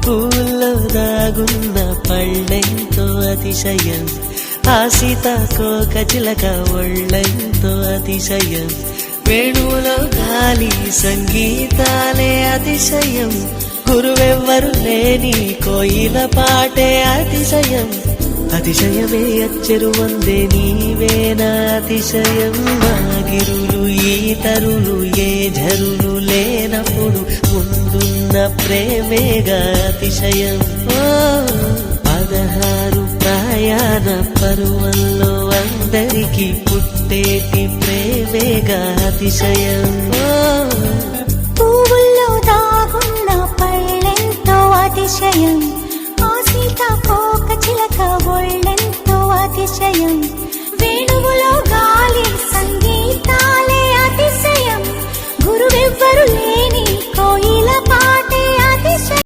పూల్లో దాగున్న పళ్ళెంతో అతిశయం, ఆ సీతాకోక చిలక ఒళ్ళెంతో అతిశయం, వేణువులో గాలి సంగీతాలే అతిశయం, గురువెవ్వరు లేని కోయిల పాటే అతిశయం, అతిశయమే అచ్చెరు వందే నీవేనా అతిశయం, మాగిరులు ఈతరులు ఏ ఝరులు లేనప్పుడు ముందున్న ప్రేమేగా అతిశయం. 16 ప్రయాణ పరువల్లో అందరికీ పుట్టేటి ప్రేమేగా అతిశయం. పువ్వుల్లో దాగున్న పళ్ళెంతో అతిశయం,